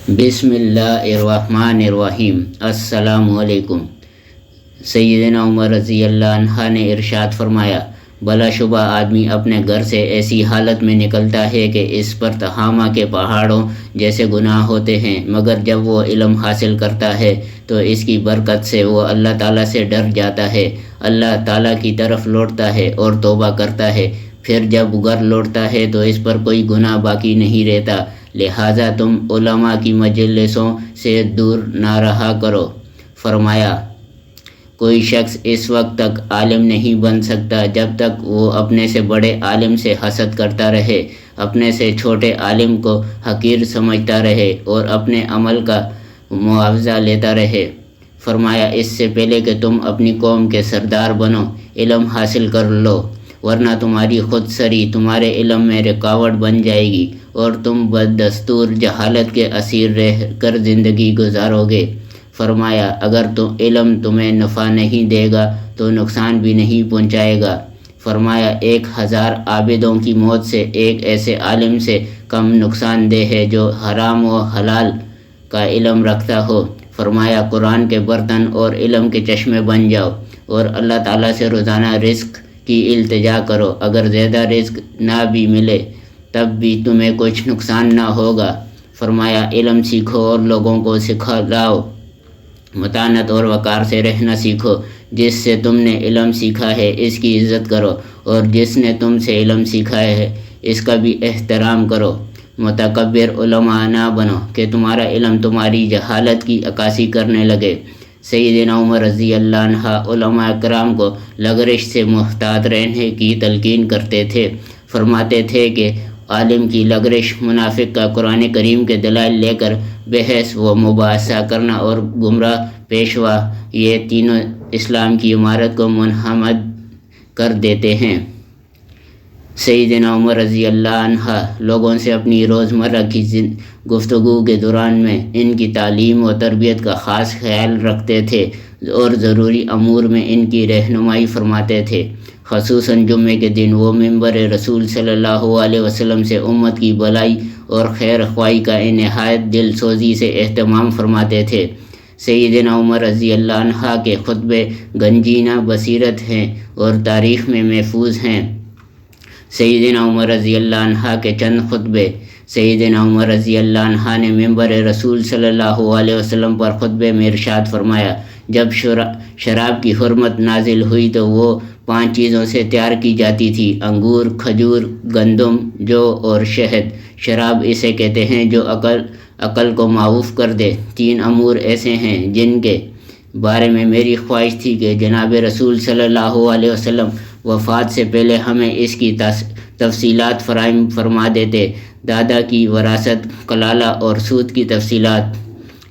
بسم اللہ الرحمن الرحیم۔ السلام علیکم۔ سیدنا عمر رضی اللہ عنہ نے ارشاد فرمایا، بلا شبہ آدمی اپنے گھر سے ایسی حالت میں نکلتا ہے کہ اس پر تہامہ کے پہاڑوں جیسے گناہ ہوتے ہیں، مگر جب وہ علم حاصل کرتا ہے تو اس کی برکت سے وہ اللہ تعالیٰ سے ڈر جاتا ہے، اللہ تعالیٰ کی طرف لوٹتا ہے اور توبہ کرتا ہے، پھر جب گھر لوٹتا ہے تو اس پر کوئی گناہ باقی نہیں رہتا، لہٰذا تم علماء کی مجلسوں سے دور نہ رہا کرو۔ فرمایا، کوئی شخص اس وقت تک عالم نہیں بن سکتا جب تک وہ اپنے سے بڑے عالم سے حسد کرتا رہے، اپنے سے چھوٹے عالم کو حقیر سمجھتا رہے اور اپنے عمل کا معاوضہ لیتا رہے۔ فرمایا، اس سے پہلے کہ تم اپنی قوم کے سردار بنو، علم حاصل کر لو، ورنہ تمہاری خود سری تمہارے علم میں رکاوٹ بن جائے گی اور تم بدستور جہالت کے اسیر رہ کر زندگی گزارو گے۔ فرمایا، اگر علم تمہیں نفع نہیں دے گا تو نقصان بھی نہیں پہنچائے گا۔ فرمایا، 1000 عابدوں کی موت سے ایک ایسے عالم سے کم نقصان دہ ہے جو حرام و حلال کا علم رکھتا ہو۔ فرمایا، قرآن کے برتن اور علم کے چشمے بن جاؤ اور اللہ تعالیٰ سے روزانہ رزق کی التجا کرو، اگر زیادہ رزق نہ بھی ملے تب بھی تمہیں کچھ نقصان نہ ہوگا۔ فرمایا، علم سیکھو اور لوگوں کو سکھلاؤ، متانت اور وقار سے رہنا سیکھو، جس سے تم نے علم سیکھا ہے اس کی عزت کرو اور جس نے تم سے علم سیکھا ہے اس کا بھی احترام کرو۔ متکبر علماء نہ بنو کہ تمہارا علم تمہاری جہالت کی عکاسی کرنے لگے۔ سیدنا عمر رضی اللہ عنہ علماء کرام کو لغزش سے محتاط رہنے کی تلقین کرتے تھے۔ فرماتے تھے کہ عالم کی لغزش منافق کا قرآن کریم کے دلائل لے کر بحث و مباحثہ کرنا اور گمراہ پیشوا، یہ تینوں اسلام کی عمارت کو منہدم کر دیتے ہیں۔ سیدنا عمر رضی اللہ عنہ لوگوں سے اپنی روزمرہ کی گفتگو کے دوران میں ان کی تعلیم و تربیت کا خاص خیال رکھتے تھے اور ضروری امور میں ان کی رہنمائی فرماتے تھے۔ خصوصاً جمعے کے دن وہ منبر رسول صلی اللہ علیہ وسلم سے امت کی بھلائی اور خیر خواہی کا نہایت دل سوزی سے اہتمام فرماتے تھے۔ سیدنا عمر رضی اللہ عنہ کے خطبے گنجینہ بصیرت ہیں اور تاریخ میں محفوظ ہیں۔ سیدنا عمر رضی اللہ عنہ کے چند خطبے۔ سیدنا عمر رضی اللہ عنہ نے منبر رسول صلی اللہ علیہ وسلم پر خطبے میں ارشاد فرمایا، جب شراب کی حرمت نازل ہوئی تو وہ 5 چیزوں سے تیار کی جاتی تھی: انگور، کھجور، گندم، جو اور شہد۔ شراب اسے کہتے ہیں جو عقل کو معوف کر دے۔ 3 امور ایسے ہیں جن کے بارے میں میری خواہش تھی کہ جناب رسول صلی اللہ علیہ وسلم وفات سے پہلے ہمیں اس کی تفصیلات فراہم فرما دیتے: دادا کی وراثت، کلالہ اور سود کی تفصیلات۔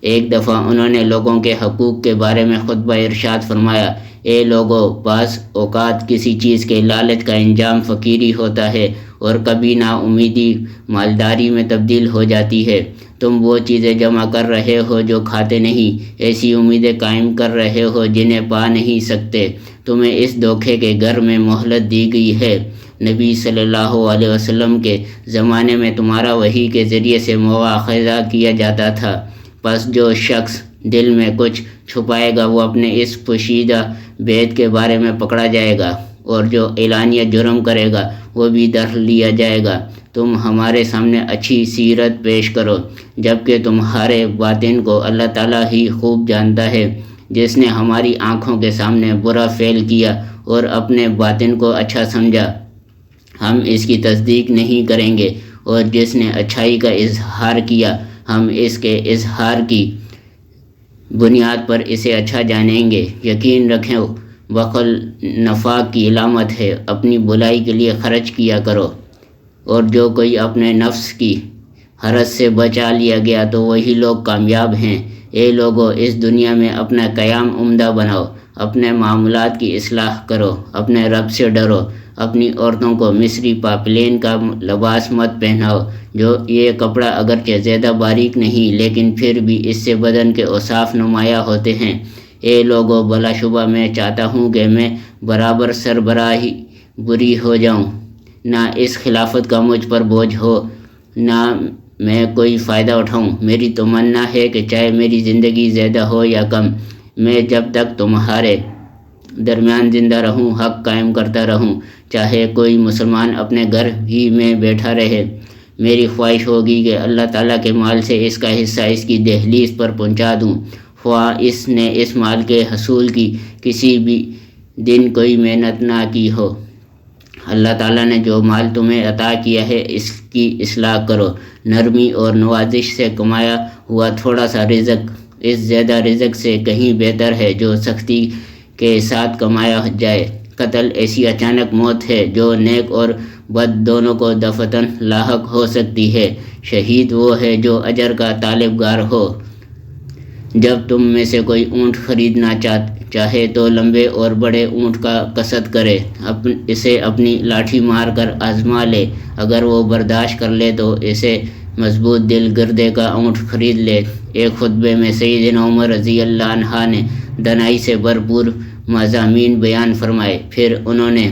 ایک دفعہ انہوں نے لوگوں کے حقوق کے بارے میں خطبہ ارشاد فرمایا، اے لوگو، بعض اوقات کسی چیز کے لالچ کا انجام فقیری ہوتا ہے اور کبھی نا امیدی مالداری میں تبدیل ہو جاتی ہے۔ تم وہ چیزیں جمع کر رہے ہو جو کھاتے نہیں، ایسی امیدیں قائم کر رہے ہو جنہیں پا نہیں سکتے۔ تمہیں اس دھوکے کے گھر میں مہلت دی گئی ہے۔ نبی صلی اللہ علیہ وسلم کے زمانے میں تمہارا وحی کے ذریعے سے مواخذہ کیا جاتا تھا، پس جو شخص دل میں کچھ چھپائے گا وہ اپنے اس پوشیدہ بید کے بارے میں پکڑا جائے گا، اور جو اعلانیہ جرم کرے گا وہ بھی در لیا جائے گا۔ تم ہمارے سامنے اچھی سیرت پیش کرو، جبکہ تمہارے باطن کو اللہ تعالیٰ ہی خوب جانتا ہے۔ جس نے ہماری آنکھوں کے سامنے برا فعل کیا اور اپنے باطن کو اچھا سمجھا، ہم اس کی تصدیق نہیں کریں گے، اور جس نے اچھائی کا اظہار کیا، ہم اس کے اظہار کی بنیاد پر اسے اچھا جانیں گے۔ یقین رکھو، بخل نفاق کی علامت ہے۔ اپنی بھلائی کے لیے خرچ کیا کرو، اور جو کوئی اپنے نفس کی حرص سے بچا لیا گیا تو وہی لوگ کامیاب ہیں۔ اے لوگو، اس دنیا میں اپنا قیام عمدہ بناؤ، اپنے معاملات کی اصلاح کرو، اپنے رب سے ڈرو، اپنی عورتوں کو مصری پاپلین کا لباس مت پہناؤ، جو یہ کپڑا اگرچہ زیادہ باریک نہیں لیکن پھر بھی اس سے بدن کے اوصاف نمایاں ہوتے ہیں۔ اے لوگو، بلا شبہ میں چاہتا ہوں کہ میں برابر سربراہی بری ہو جاؤں، نہ اس خلافت کا مجھ پر بوجھ ہو، نہ میں کوئی فائدہ اٹھاؤں۔ میری تمنا ہے کہ چاہے میری زندگی زیادہ ہو یا کم، میں جب تک تمہارے درمیان زندہ رہوں حق قائم کرتا رہوں، چاہے کوئی مسلمان اپنے گھر ہی میں بیٹھا رہے۔ میری خواہش ہوگی کہ اللہ تعالیٰ کے مال سے اس کا حصہ اس کی دہلیز پر پہنچا دوں، خواہ اس نے اس مال کے حصول کی کسی بھی دن کوئی محنت نہ کی ہو۔ اللہ تعالیٰ نے جو مال تمہیں عطا کیا ہے اس کی اصلاح کرو۔ نرمی اور نوازش سے کمایا ہوا تھوڑا سا رزق اس زیادہ رزق سے کہیں بہتر ہے جو سختی کے ساتھ کمایا جائے۔ قتل ایسی اچانک موت ہے جو نیک اور بد دونوں کو دفعتاً لاحق ہو سکتی ہے۔ شہید وہ ہے جو اجر کا طالب گار ہو۔ جب تم میں سے کوئی اونٹ خریدنا چاہے تو لمبے اور بڑے اونٹ کا قصد کرے، اسے اپنی لاٹھی مار کر آزما لے، اگر وہ برداشت کر لے تو اسے مضبوط دل گردے کا اونٹ خرید لے۔ ایک خطبے میں سیدنا عمر رضی اللہ عنہ نے دانائی سے بھرپور مضامین بیان فرمائے، پھر انہوں نے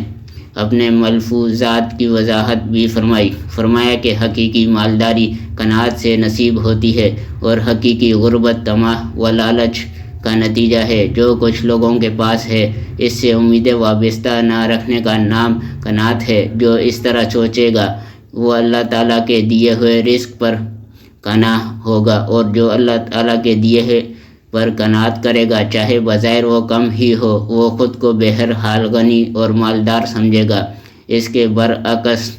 اپنے ملفوظات کی وضاحت بھی فرمایا کہ حقیقی مالداری قناعت سے نصیب ہوتی ہے اور حقیقی غربت طمع و لالچ کا نتیجہ ہے۔ جو کچھ لوگوں کے پاس ہے اس سے امیدیں وابستہ نہ رکھنے کا نام قناعت ہے۔ جو اس طرح سوچے گا وہ اللہ تعالیٰ کے دیے ہوئے رزق پر قانع ہوگا، اور جو اللہ تعالیٰ کے دیے ہوئے پر قناعت کرے گا چاہے بظاہر وہ کم ہی ہو، وہ خود کو بہرحال غنی اور مالدار سمجھے گا۔ اس کے برعکس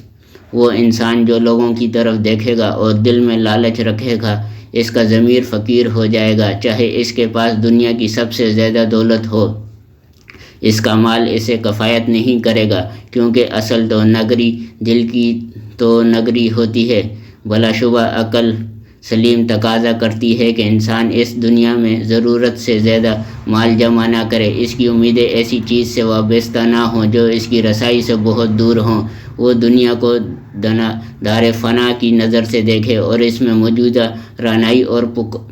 وہ انسان جو لوگوں کی طرف دیکھے گا اور دل میں لالچ رکھے گا، اس کا ضمیر فقیر ہو جائے گا، چاہے اس کے پاس دنیا کی سب سے زیادہ دولت ہو۔ اس کا مال اسے کفایت نہیں کرے گا، کیونکہ اصل تو نگری دل کی تو نگری ہوتی ہے۔ بلا شبہ عقل سلیم تقاضا کرتی ہے کہ انسان اس دنیا میں ضرورت سے زیادہ مال جمع نہ کرے، اس کی امیدیں ایسی چیز سے وابستہ نہ ہوں جو اس کی رسائی سے بہت دور ہوں۔ وہ دنیا کو دار فنا کی نظر سے دیکھے اور اس میں موجودہ رعنائی اور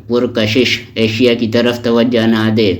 پرکشش اشیاء کی طرف توجہ نہ دے۔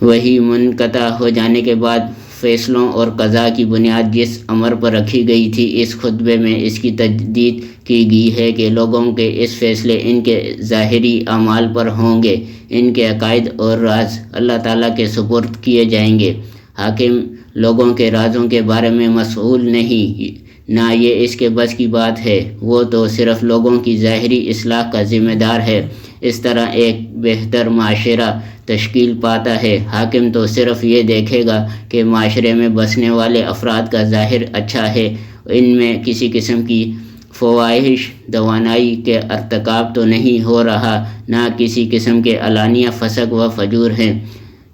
وحی منقطع ہو جانے کے بعد فیصلوں اور قضاء کی بنیاد جس امر پر رکھی گئی تھی، اس خطبے میں اس کی تجدید کی گئی ہے کہ لوگوں کے اس فیصلے ان کے ظاہری اعمال پر ہوں گے، ان کے عقائد اور راز اللہ تعالیٰ کے سپرد کیے جائیں گے۔ حاکم لوگوں کے رازوں کے بارے میں مسئول نہیں، نہ یہ اس کے بس کی بات ہے، وہ تو صرف لوگوں کی ظاہری اصلاح کا ذمہ دار ہے۔ اس طرح ایک بہتر معاشرہ تشکیل پاتا ہے۔ حاکم تو صرف یہ دیکھے گا کہ معاشرے میں بسنے والے افراد کا ظاہر اچھا ہے، ان میں کسی قسم کی فواحش توانائی کے ارتکاب تو نہیں ہو رہا، نہ کسی قسم کے علانیہ فسق و فجور ہیں،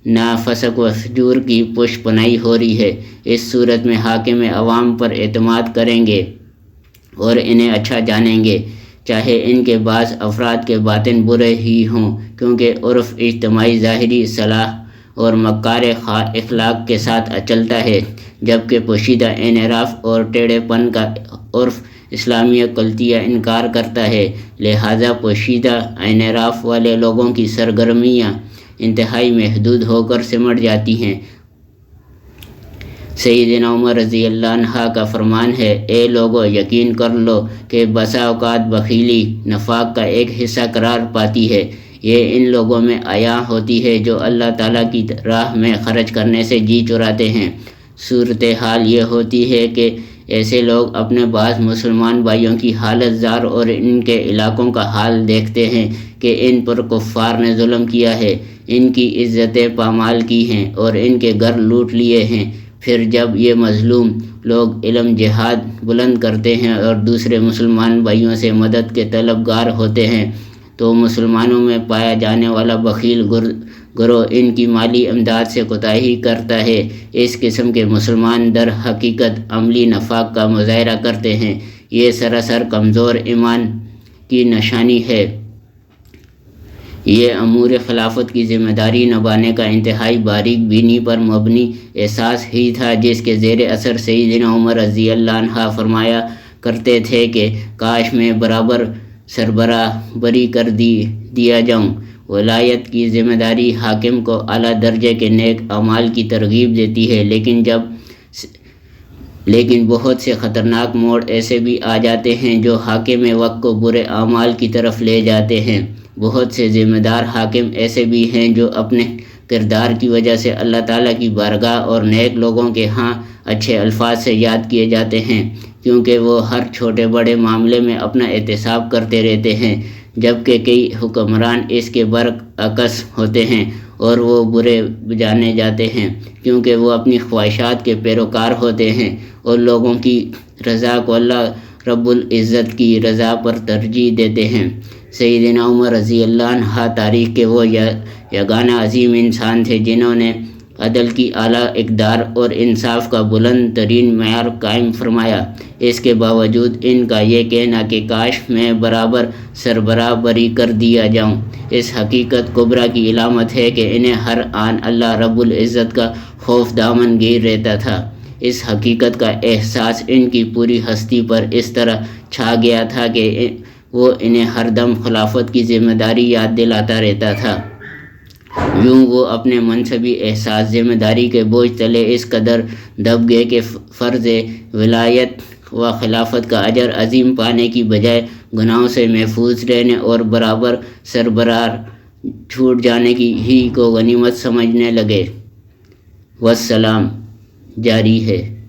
نہ فسق و فجور کی پشت پناہی ہو رہی ہے۔ اس صورت میں حاکم عوام پر اعتماد کریں گے اور انہیں اچھا جانیں گے، چاہے ان کے بعض افراد کے باطن برے ہی ہوں، کیونکہ عرف اجتماعی ظاہری صلاح اور مکار اخلاق کے ساتھ چلتا ہے، جبکہ پوشیدہ انحراف اور ٹیڑھے پن کا عرف اسلامی کلتیہ انکار کرتا ہے۔ لہٰذا پوشیدہ انحراف والے لوگوں کی سرگرمیاں انتہائی محدود ہو کر سمٹ جاتی ہیں۔ سیدنا عمر رضی اللہ عنہ کا فرمان ہے، اے لوگو، یقین کر لو کہ بسا اوقات بخیلی نفاق کا ایک حصہ قرار پاتی ہے۔ یہ ان لوگوں میں عیاں ہوتی ہے جو اللہ تعالیٰ کی راہ میں خرچ کرنے سے جی چراتے ہیں۔ صورتحال یہ ہوتی ہے کہ ایسے لوگ اپنے بعض مسلمان بھائیوں کی حالت زار اور ان کے علاقوں کا حال دیکھتے ہیں کہ ان پر کفار نے ظلم کیا ہے، ان کی عزتیں پامال کی ہیں اور ان کے گھر لوٹ لیے ہیں۔ پھر جب یہ مظلوم لوگ علم جہاد بلند کرتے ہیں اور دوسرے مسلمان بھائیوں سے مدد کے طلبگار ہوتے ہیں تو مسلمانوں میں پایا جانے والا بخیل گروہ ان کی مالی امداد سے کوتاہی کرتا ہے۔ اس قسم کے مسلمان در حقیقت عملی نفاق کا مظاہرہ کرتے ہیں۔ یہ سراسر کمزور ایمان کی نشانی ہے۔ یہ امور خلافت کی ذمہ داری نبھانے کا انتہائی باریک بینی پر مبنی احساس ہی تھا جس کے زیر اثر سیدنا عمر رضی اللہ عنہ فرمایا کرتے تھے کہ کاش میں برابر سربراہ بری کر دیا جاؤں۔ ولایت کی ذمہ داری حاکم کو اعلیٰ درجے کے نیک اعمال کی ترغیب دیتی ہے، لیکن جب لیکن بہت سے خطرناک موڑ ایسے بھی آ جاتے ہیں جو حاکم وقت کو برے اعمال کی طرف لے جاتے ہیں۔ بہت سے ذمہ دار حاکم ایسے بھی ہیں جو اپنے کردار کی وجہ سے اللہ تعالیٰ کی بارگاہ اور نیک لوگوں کے ہاں اچھے الفاظ سے یاد کیے جاتے ہیں، کیونکہ وہ ہر چھوٹے بڑے معاملے میں اپنا احتساب کرتے رہتے ہیں، جبکہ کئی حکمران اس کے برعکس ہوتے ہیں اور وہ برے جانے جاتے ہیں، کیونکہ وہ اپنی خواہشات کے پیروکار ہوتے ہیں اور لوگوں کی رضا کو اللہ رب العزت کی رضا پر ترجیح دیتے ہیں۔ سیدنا عمر رضی اللہ عنہ تاریخ کے وہ یگانہ عظیم انسان تھے جنہوں نے عدل کی اعلیٰ اقدار اور انصاف کا بلند ترین معیار قائم فرمایا۔ اس کے باوجود ان کا یہ کہنا کہ کاش میں برابر سربراہ بری کر دیا جاؤں، اس حقیقت کبریٰ کی علامت ہے کہ انہیں ہر آن اللہ رب العزت کا خوف دامن گیر رہتا تھا۔ اس حقیقت کا احساس ان کی پوری ہستی پر اس طرح چھا گیا تھا کہ وہ انہیں ہر دم خلافت کی ذمہ داری یاد دلاتا رہتا تھا۔ یوں وہ اپنے منصبی احساس ذمہ داری کے بوجھ تلے اس قدر دب گئے کہ فرض ولایت و خلافت کا اجر عظیم پانے کی بجائے گناہوں سے محفوظ رہنے اور برابر سربراہ چھوٹ جانے کی ہی کو غنیمت سمجھنے لگے۔ والسلام جاری ہے۔